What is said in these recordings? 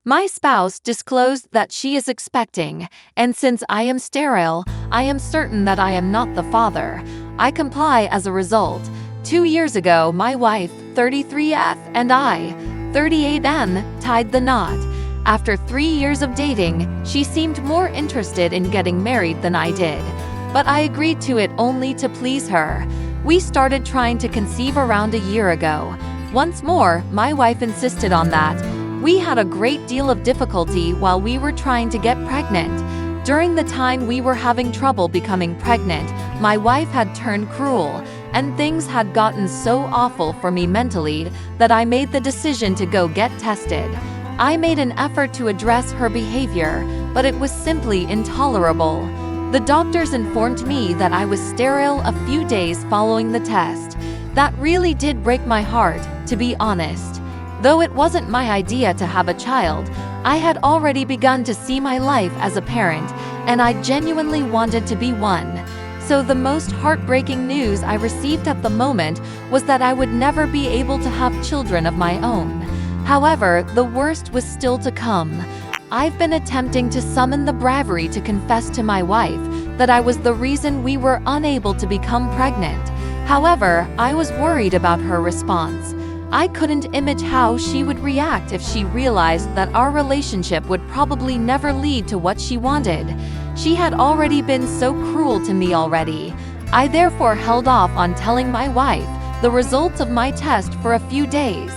My spouse disclosed that she is expecting, and since I am sterile, I am certain that I am not the father. I comply as a result. 2 years ago, my wife, 33F, and I, 38N, tied the knot. After 3 years of dating, she seemed more interested in getting married than I did. But I agreed to it only to please her. We started trying to conceive around a year ago. Once more, my wife insisted on that. We had a great deal of difficulty while we were trying to get pregnant. During the time we were having trouble becoming pregnant, my wife had turned cruel, and things had gotten so awful for me mentally that I made the decision to go get tested. I made an effort to address her behavior, but it was simply intolerable. The doctors informed me that I was sterile a few days following the test. That really did break my heart, to be honest. Though it wasn't my idea to have a child, I had already begun to see my life as a parent, and I genuinely wanted to be one. So the most heartbreaking news I received at the moment was that I would never be able to have children of my own. However, the worst was still to come. I've been attempting to summon the bravery to confess to my wife that I was the reason we were unable to become pregnant. However, I was worried about her response. I couldn't imagine how she would react if she realized that our relationship would probably never lead to what she wanted. She had already been so cruel to me already. I therefore held off on telling my wife the results of my test for a few days.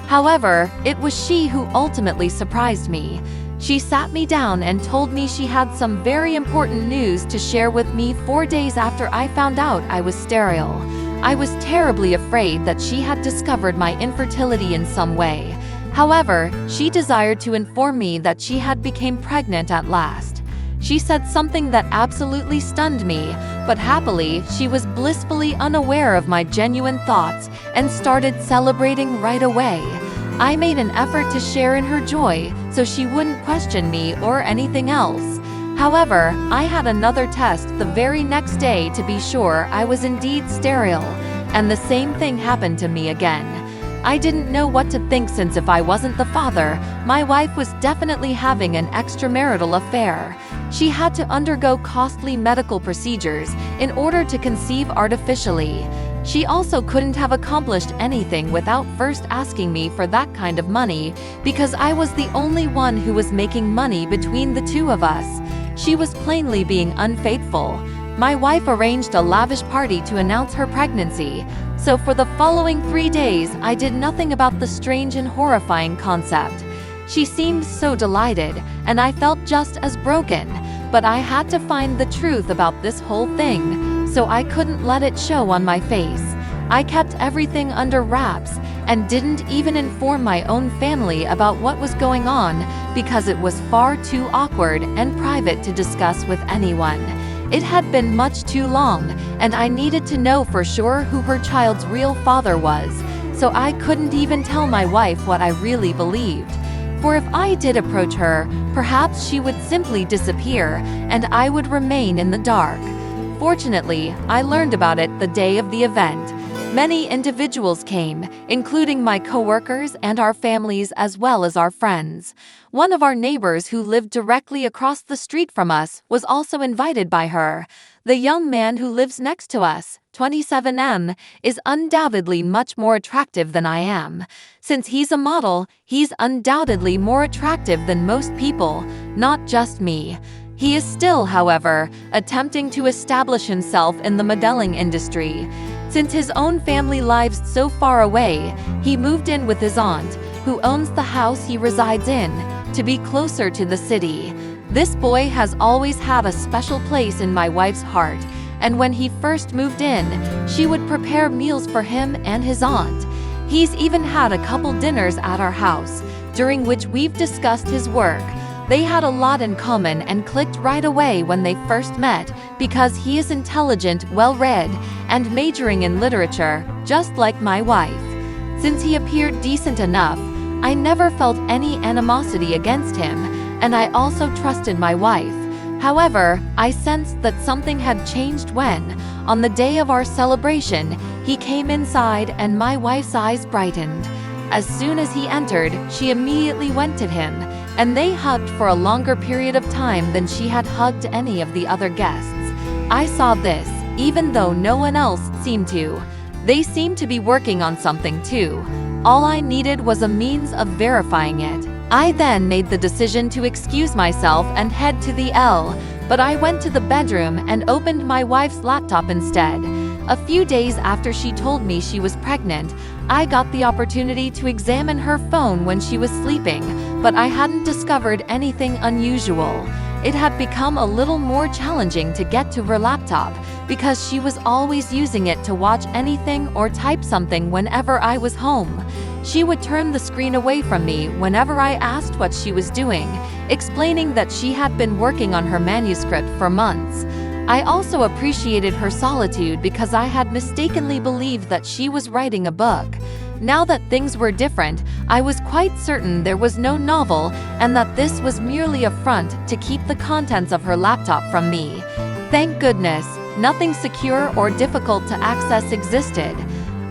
However, it was she who ultimately surprised me. She sat me down and told me she had some very important news to share with me 4 days after I found out I was sterile. I was terribly afraid that she had discovered my infertility in some way. However, she desired to inform me that she had become pregnant at last. She said something that absolutely stunned me, but happily, she was blissfully unaware of my genuine thoughts and started celebrating right away. I made an effort to share in her joy, so she wouldn't question me or anything else. However, I had another test the very next day to be sure I was indeed sterile, and the same thing happened to me again. I didn't know what to think, since if I wasn't the father, my wife was definitely having an extramarital affair. She had to undergo costly medical procedures in order to conceive artificially. She also couldn't have accomplished anything without first asking me for that kind of money, because I was the only one who was making money between the two of us. She was plainly being unfaithful. My wife arranged a lavish party to announce her pregnancy, so for the following 3 days I did nothing about the strange and horrifying concept. She seemed so delighted, and I felt just as broken, but I had to find the truth about this whole thing, so I couldn't let it show on my face. I kept everything under wraps and didn't even inform my own family about what was going on, because it was far too awkward and private to discuss with anyone. It had been much too long, and I needed to know for sure who her child's real father was, so I couldn't even tell my wife what I really believed. For if I did approach her, perhaps she would simply disappear, and I would remain in the dark. Fortunately, I learned about it the day of the event. Many individuals came, including my coworkers and our families, as well as our friends. One of our neighbors who lived directly across the street from us was also invited by her. The young man who lives next to us, 27M, is undoubtedly much more attractive than I am. Since he's a model, he's undoubtedly more attractive than most people, not just me. He is still, however, attempting to establish himself in the modeling industry. Since his own family lives so far away, he moved in with his aunt, who owns the house he resides in, to be closer to the city. This boy has always had a special place in my wife's heart, and when he first moved in, she would prepare meals for him and his aunt. He's even had a couple dinners at our house, during which we've discussed his work. They had a lot in common and clicked right away when they first met, because he is intelligent, well-read, and majoring in literature, just like my wife. Since he appeared decent enough, I never felt any animosity against him, and I also trusted my wife. However, I sensed that something had changed when, on the day of our celebration, he came inside and my wife's eyes brightened. As soon as he entered, she immediately went to him, and they hugged for a longer period of time than she had hugged any of the other guests. I saw this, even though no one else seemed to. They seemed to be working on something too. All I needed was a means of verifying it. I then made the decision to excuse myself and head to the L, but I went to the bedroom and opened my wife's laptop instead. A few days after she told me she was pregnant, I got the opportunity to examine her phone when she was sleeping, but I hadn't discovered anything unusual. It had become a little more challenging to get to her laptop because she was always using it to watch anything or type something whenever I was home. She would turn the screen away from me whenever I asked what she was doing, explaining that she had been working on her manuscript for months. I also appreciated her solitude because I had mistakenly believed that she was writing a book. Now that things were different, I was quite certain there was no novel and that this was merely a front to keep the contents of her laptop from me. Thank goodness, nothing secure or difficult to access existed.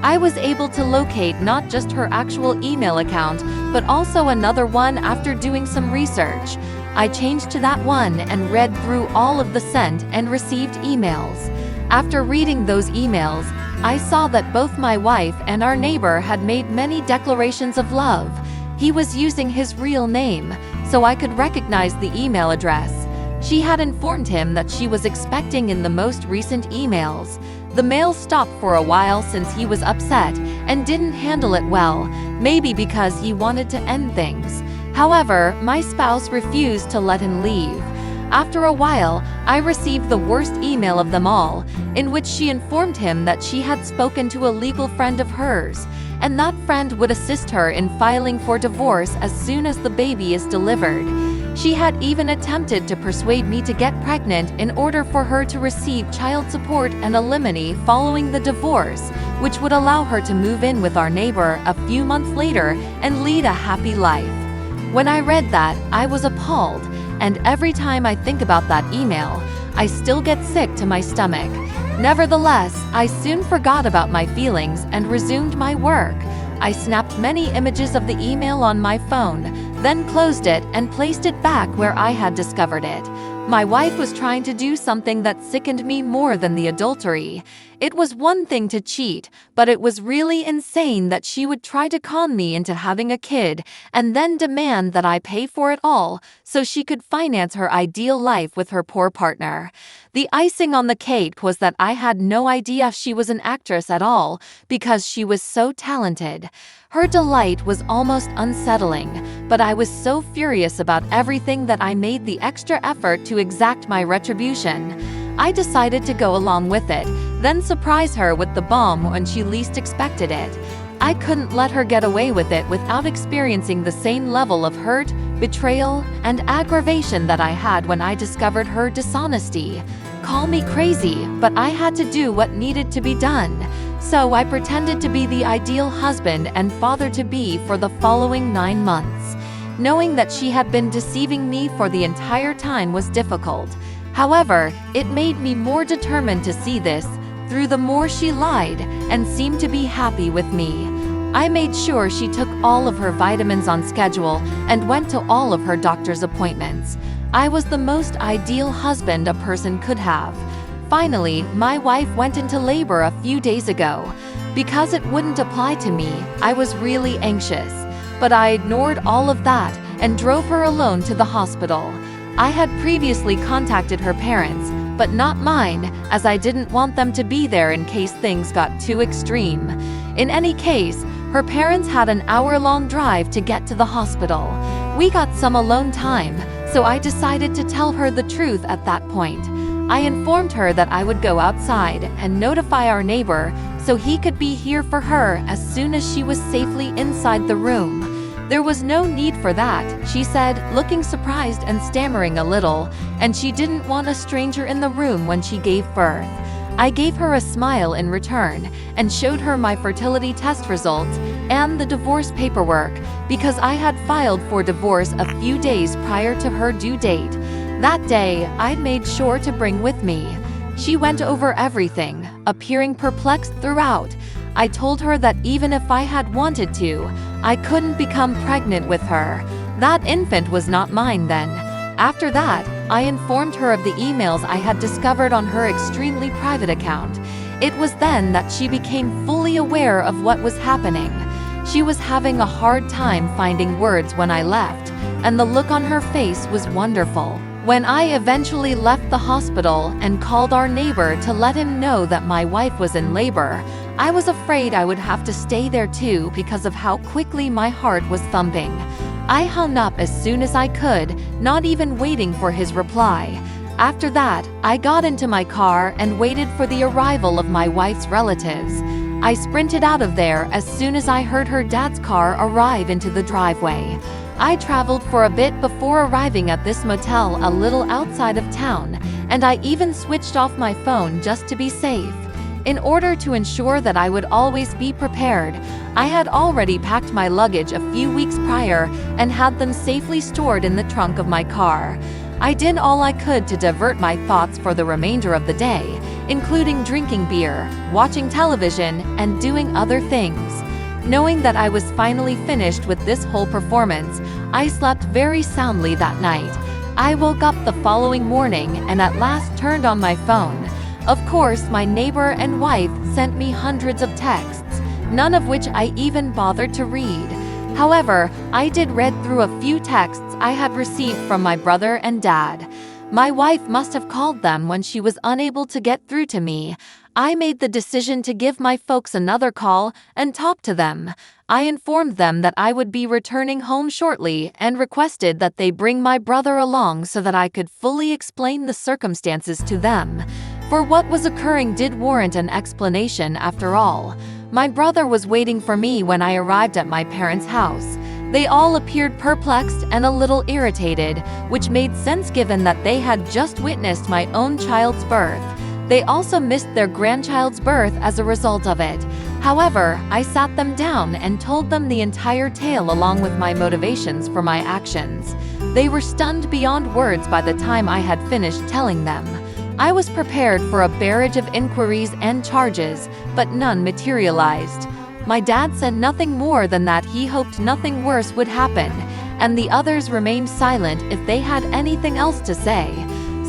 I was able to locate not just her actual email account, but also another one after doing some research. I changed to that one and read through all of the sent and received emails. After reading those emails, I saw that both my wife and our neighbor had made many declarations of love. He was using his real name, so I could recognize the email address. She had informed him that she was expecting in the most recent emails. The mail stopped for a while since he was upset and didn't handle it well, maybe because he wanted to end things. However, my spouse refused to let him leave. After a while, I received the worst email of them all, in which she informed him that she had spoken to a legal friend of hers, and that friend would assist her in filing for divorce as soon as the baby is delivered. She had even attempted to persuade me to get pregnant in order for her to receive child support and alimony following the divorce, which would allow her to move in with our neighbor a few months later and lead a happy life. When I read that, I was appalled, and every time I think about that email, I still get sick to my stomach. Nevertheless, I soon forgot about my feelings and resumed my work. I snapped many images of the email on my phone, then closed it and placed it back where I had discovered it. My wife was trying to do something that sickened me more than the adultery. It was one thing to cheat, but it was really insane that she would try to con me into having a kid and then demand that I pay for it all so she could finance her ideal life with her poor partner. The icing on the cake was that I had no idea she was an actress at all because she was so talented. Her delight was almost unsettling, but I was so furious about everything that I made the extra effort to exact my retribution. I decided to go along with it, then surprise her with the bomb when she least expected it. I couldn't let her get away with it without experiencing the same level of hurt, betrayal, and aggravation that I had when I discovered her dishonesty. Call me crazy, but I had to do what needed to be done. So I pretended to be the ideal husband and father-to-be for the following 9 months. Knowing that she had been deceiving me for the entire time was difficult. However, it made me more determined to see this through the more she lied and seemed to be happy with me. I made sure she took all of her vitamins on schedule and went to all of her doctor's appointments. I was the most ideal husband a person could have. Finally, my wife went into labor a few days ago. Because it wouldn't apply to me, I was really anxious. But I ignored all of that and drove her alone to the hospital. I had previously contacted her parents, but not mine, as I didn't want them to be there in case things got too extreme. In any case, her parents had an hour-long drive to get to the hospital. We got some alone time, so I decided to tell her the truth at that point. I informed her that I would go outside and notify our neighbor so he could be here for her as soon as she was safely inside the room. There was no need for that, she said, looking surprised and stammering a little, and she didn't want a stranger in the room when she gave birth. I gave her a smile in return and showed her my fertility test results and the divorce paperwork because I had filed for divorce a few days prior to her due date. That day, I'd made sure to bring with me. She went over everything, appearing perplexed throughout. I told her that even if I had wanted to, I couldn't become pregnant with her. That infant was not mine then. After that, I informed her of the emails I had discovered on her extremely private account. It was then that she became fully aware of what was happening. She was having a hard time finding words when I left, and the look on her face was wonderful. When I eventually left the hospital and called our neighbor to let him know that my wife was in labor, I was afraid I would have to stay there too because of how quickly my heart was thumping. I hung up as soon as I could, not even waiting for his reply. After that, I got into my car and waited for the arrival of my wife's relatives. I sprinted out of there as soon as I heard her dad's car arrive into the driveway. I traveled for a bit before arriving at this motel a little outside of town, and I even switched off my phone just to be safe. In order to ensure that I would always be prepared, I had already packed my luggage a few weeks prior and had them safely stored in the trunk of my car. I did all I could to divert my thoughts for the remainder of the day, including drinking beer, watching television, and doing other things. Knowing that I was finally finished with this whole performance, I slept very soundly that night. I woke up the following morning and at last turned on my phone. Of course, my neighbor and wife sent me hundreds of texts, none of which I even bothered to read. However, I did read through a few texts I had received from my brother and dad. My wife must have called them when she was unable to get through to me. I made the decision to give my folks another call and talk to them. I informed them that I would be returning home shortly and requested that they bring my brother along so that I could fully explain the circumstances to them. For what was occurring did warrant an explanation after all. My brother was waiting for me when I arrived at my parents' house. They all appeared perplexed and a little irritated, which made sense given that they had just witnessed my own child's birth. They also missed their grandchild's birth as a result of it. However, I sat them down and told them the entire tale along with my motivations for my actions. They were stunned beyond words by the time I had finished telling them. I was prepared for a barrage of inquiries and charges, but none materialized. My dad said nothing more than that he hoped nothing worse would happen, and the others remained silent if they had anything else to say.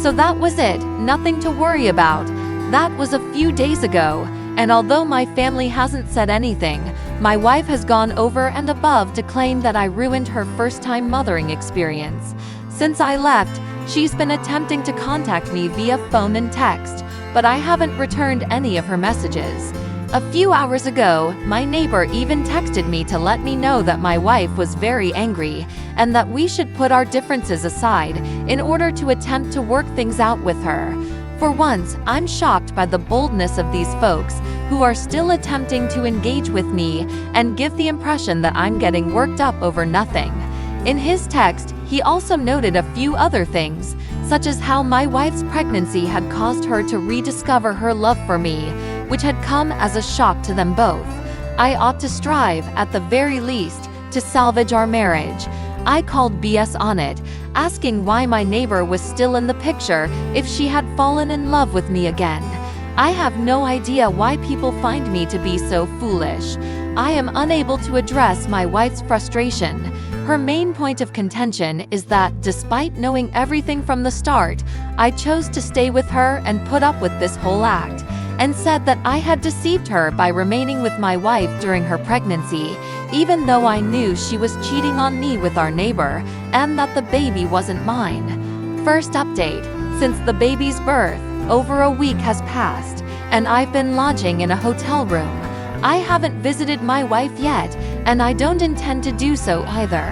So that was it, nothing to worry about. That was a few days ago, and although my family hasn't said anything, my wife has gone over and above to claim that I ruined her first-time mothering experience. Since I left, she's been attempting to contact me via phone and text, but I haven't returned any of her messages. A few hours ago, my neighbor even texted me to let me know that my wife was very angry and that we should put our differences aside in order to attempt to work things out with her. For once, I'm shocked by the boldness of these folks who are still attempting to engage with me and give the impression that I'm getting worked up over nothing. In his text, he also noted a few other things, such as how my wife's pregnancy had caused her to rediscover her love for me, which had come as a shock to them both. I ought to strive, at the very least, to salvage our marriage. I called BS on it, asking why my neighbor was still in the picture if she had fallen in love with me again. I have no idea why people find me to be so foolish. I am unable to address my wife's frustration. Her main point of contention is that, despite knowing everything from the start, I chose to stay with her and put up with this whole act, and said that I had deceived her by remaining with my wife during her pregnancy, even though I knew she was cheating on me with our neighbor, and that the baby wasn't mine. First update: since the baby's birth, over a week has passed, and I've been lodging in a hotel room. I haven't visited my wife yet, and I don't intend to do so either.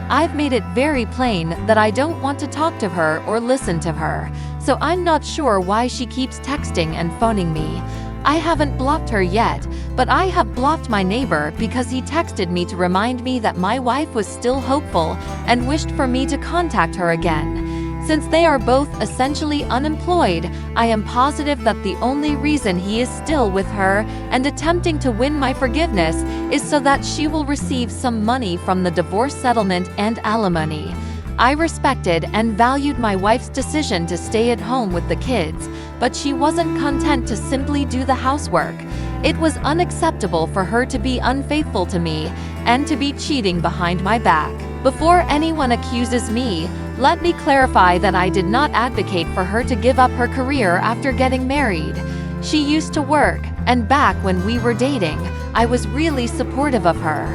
I've made it very plain that I don't want to talk to her or listen to her, so I'm not sure why she keeps texting and phoning me. I haven't blocked her yet, but I have blocked my neighbor because he texted me to remind me that my wife was still hopeful and wished for me to contact her again. Since they are both essentially unemployed, I am positive that the only reason he is still with her and attempting to win my forgiveness is so that she will receive some money from the divorce settlement and alimony. I respected and valued my wife's decision to stay at home with the kids, but she wasn't content to simply do the housework. It was unacceptable for her to be unfaithful to me and to be cheating behind my back. Before anyone accuses me, let me clarify that I did not advocate for her to give up her career after getting married. She used to work, and back when we were dating, I was really supportive of her.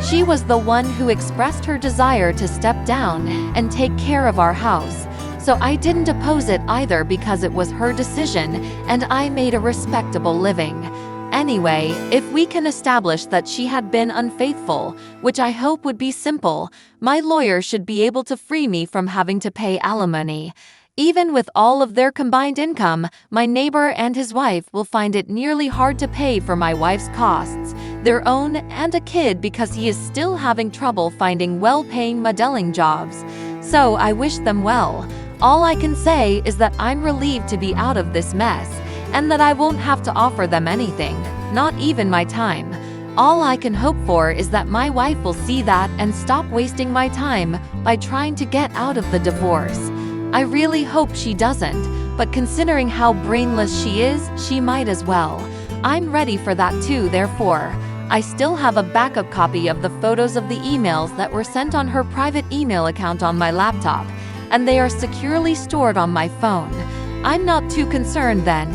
She was the one who expressed her desire to step down and take care of our house, so I didn't oppose it either because it was her decision and I made a respectable living. Anyway, if we can establish that she had been unfaithful, which I hope would be simple, my lawyer should be able to free me from having to pay alimony. Even with all of their combined income, my neighbor and his wife will find it nearly hard to pay for my wife's costs, their own and a kid, because he is still having trouble finding well-paying modeling jobs. So I wish them well. All I can say is that I'm relieved to be out of this mess, and that I won't have to offer them anything, not even my time. All I can hope for is that my wife will see that and stop wasting my time by trying to get out of the divorce. I really hope she doesn't, but considering how brainless she is, she might as well. I'm ready for that too, therefore. I still have a backup copy of the photos of the emails that were sent on her private email account on my laptop, and they are securely stored on my phone. I'm not too concerned then.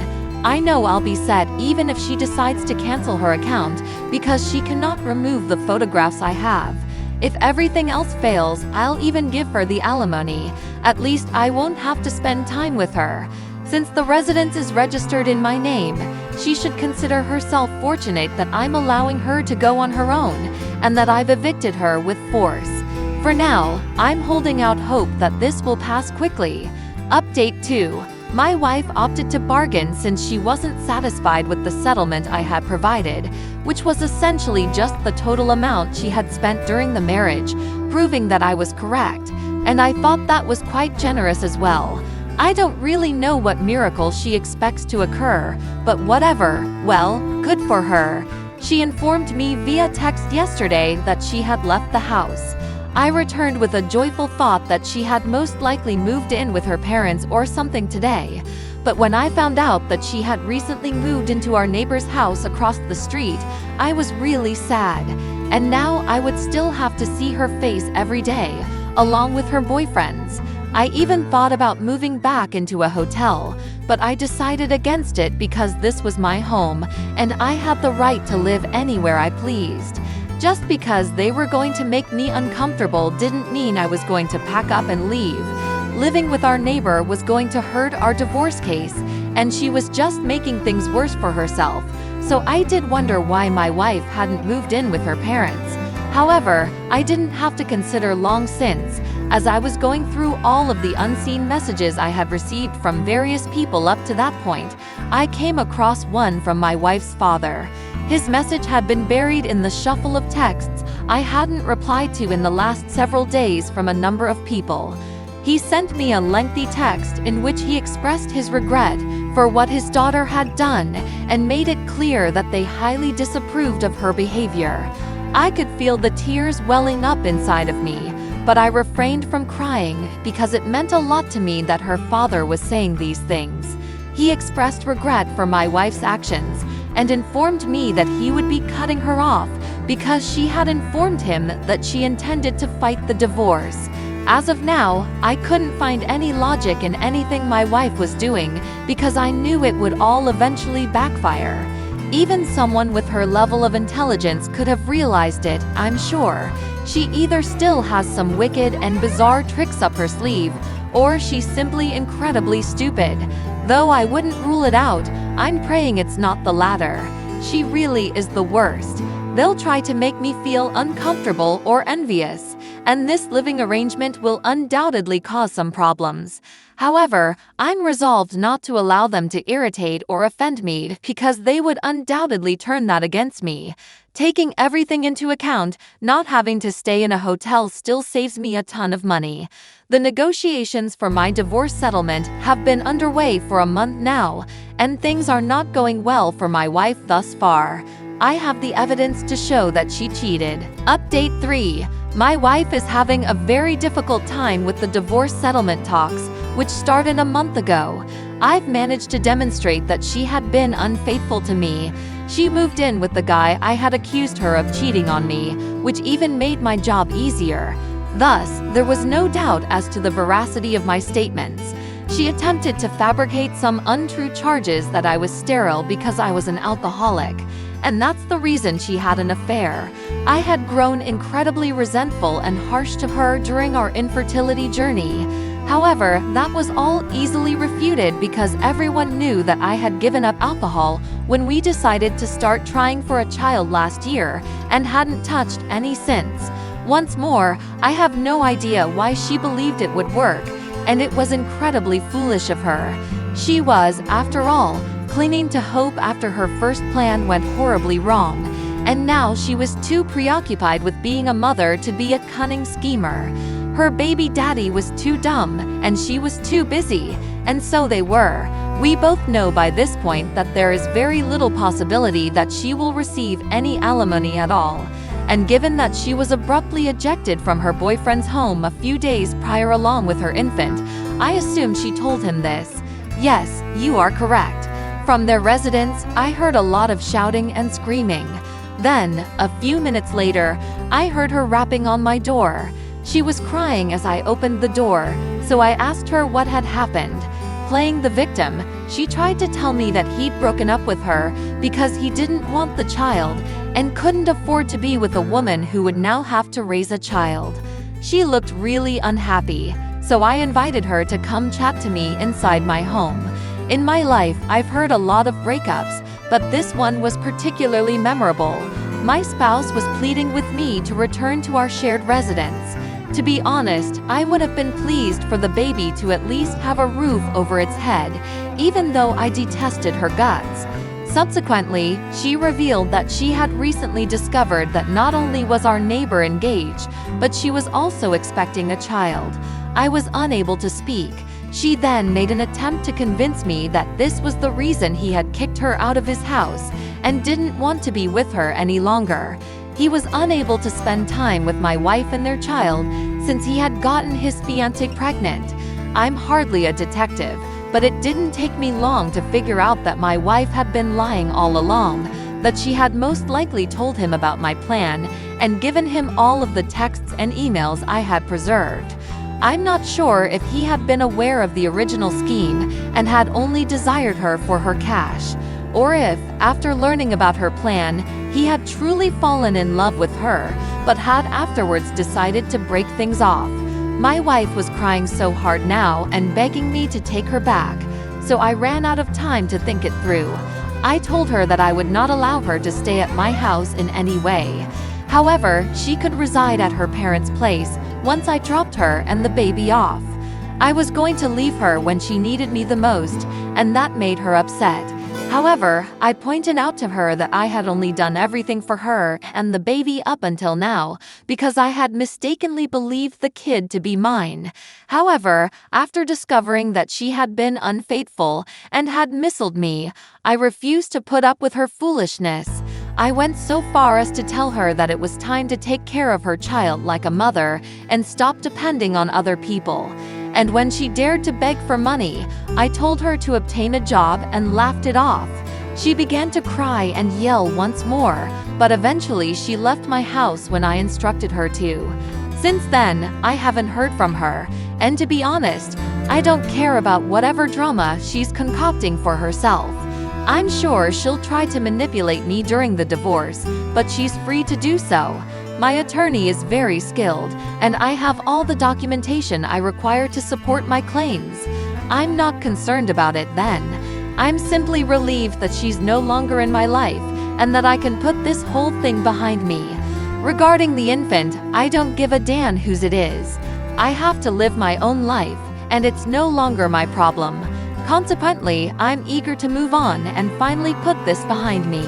I know I'll be set even if she decides to cancel her account because she cannot remove the photographs I have. If everything else fails, I'll even give her the alimony. At least I won't have to spend time with her. Since the residence is registered in my name, she should consider herself fortunate that I'm allowing her to go on her own and that I've evicted her with force. For now, I'm holding out hope that this will pass quickly. Update 2. My wife opted to bargain since she wasn't satisfied with the settlement I had provided, which was essentially just the total amount she had spent during the marriage, proving that I was correct, and I thought that was quite generous as well. I don't really know what miracle she expects to occur, but whatever, well, good for her. She informed me via text yesterday that she had left the house. I returned with a joyful thought that she had most likely moved in with her parents or something today. But when I found out that she had recently moved into our neighbor's house across the street, I was really sad. And now I would still have to see her face every day, along with her boyfriend's. I even thought about moving back into a hotel, but I decided against it because this was my home, and I had the right to live anywhere I pleased. Just because they were going to make me uncomfortable didn't mean I was going to pack up and leave. Living with our neighbor was going to hurt our divorce case, and she was just making things worse for herself. So I did wonder why my wife hadn't moved in with her parents. However, I didn't have to consider long since, as I was going through all of the unseen messages I had received from various people up to that point, I came across one from my wife's father. His message had been buried in the shuffle of texts I hadn't replied to in the last several days from a number of people. He sent me a lengthy text in which he expressed his regret for what his daughter had done and made it clear that they highly disapproved of her behavior. I could feel the tears welling up inside of me, but I refrained from crying because it meant a lot to me that her father was saying these things. He expressed regret for my wife's actions and informed me that he would be cutting her off because she had informed him that she intended to fight the divorce. As of now, I couldn't find any logic in anything my wife was doing because I knew it would all eventually backfire. Even someone with her level of intelligence could have realized it, I'm sure. She either still has some wicked and bizarre tricks up her sleeve, or she's simply incredibly stupid. Though I wouldn't rule it out, I'm praying it's not the latter. She really is the worst. They'll try to make me feel uncomfortable or envious, and this living arrangement will undoubtedly cause some problems. However, I'm resolved not to allow them to irritate or offend me because they would undoubtedly turn that against me. Taking everything into account, not having to stay in a hotel still saves me a ton of money. The negotiations for my divorce settlement have been underway for a month now, and things are not going well for my wife thus far. I have the evidence to show that she cheated. Update 3. My wife is having a very difficult time with the divorce settlement talks, which started a month ago. I've managed to demonstrate that she had been unfaithful to me. She moved in with the guy I had accused her of cheating on me, which even made my job easier. Thus, there was no doubt as to the veracity of my statements. She attempted to fabricate some untrue charges that I was sterile because I was an alcoholic, and that's the reason she had an affair. I had grown incredibly resentful and harsh to her during our infertility journey. However, that was all easily refuted because everyone knew that I had given up alcohol when we decided to start trying for a child last year and hadn't touched any since. Once more, I have no idea why she believed it would work, and it was incredibly foolish of her. She was, after all, clinging to hope after her first plan went horribly wrong, and now she was too preoccupied with being a mother to be a cunning schemer. Her baby daddy was too dumb, and she was too busy, and so they were. We both know by this point that there is very little possibility that she will receive any alimony at all. And given that she was abruptly ejected from her boyfriend's home a few days prior along with her infant, I assume she told him this. Yes, you are correct. From their residence, I heard a lot of shouting and screaming. Then, a few minutes later, I heard her rapping on my door. She was crying as I opened the door, so I asked her what had happened. Playing the victim, she tried to tell me that he'd broken up with her because he didn't want the child and couldn't afford to be with a woman who would now have to raise a child. She looked really unhappy, so I invited her to come chat to me inside my home. In my life, I've heard a lot of breakups, but this one was particularly memorable. My spouse was pleading with me to return to our shared residence. To be honest, I would have been pleased for the baby to at least have a roof over its head, even though I detested her guts. Subsequently, she revealed that she had recently discovered that not only was our neighbor engaged, but she was also expecting a child. I was unable to speak. She then made an attempt to convince me that this was the reason he had kicked her out of his house and didn't want to be with her any longer. He was unable to spend time with my wife and their child since he had gotten his fiancée pregnant. I'm hardly a detective, but it didn't take me long to figure out that my wife had been lying all along, that she had most likely told him about my plan and given him all of the texts and emails I had preserved. I'm not sure if he had been aware of the original scheme and had only desired her for her cash, or if, after learning about her plan, he had truly fallen in love with her, but had afterwards decided to break things off. My wife was crying so hard now and begging me to take her back, so I ran out of time to think it through. I told her that I would not allow her to stay at my house in any way. However, she could reside at her parents' place once I dropped her and the baby off. I was going to leave her when she needed me the most, and that made her upset. However, I pointed out to her that I had only done everything for her and the baby up until now because I had mistakenly believed the kid to be mine. However, after discovering that she had been unfaithful and had misled me, I refused to put up with her foolishness. I went so far as to tell her that it was time to take care of her child like a mother and stop depending on other people. And when she dared to beg for money, I told her to obtain a job and laughed it off. She began to cry and yell once more, but eventually she left my house when I instructed her to. Since then, I haven't heard from her, and to be honest, I don't care about whatever drama she's concocting for herself. I'm sure she'll try to manipulate me during the divorce, but she's free to do so. My attorney is very skilled, and I have all the documentation I require to support my claims. I'm not concerned about it then. I'm simply relieved that she's no longer in my life, and that I can put this whole thing behind me. Regarding the infant, I don't give a damn whose it is. I have to live my own life, and it's no longer my problem. Consequently, I'm eager to move on and finally put this behind me.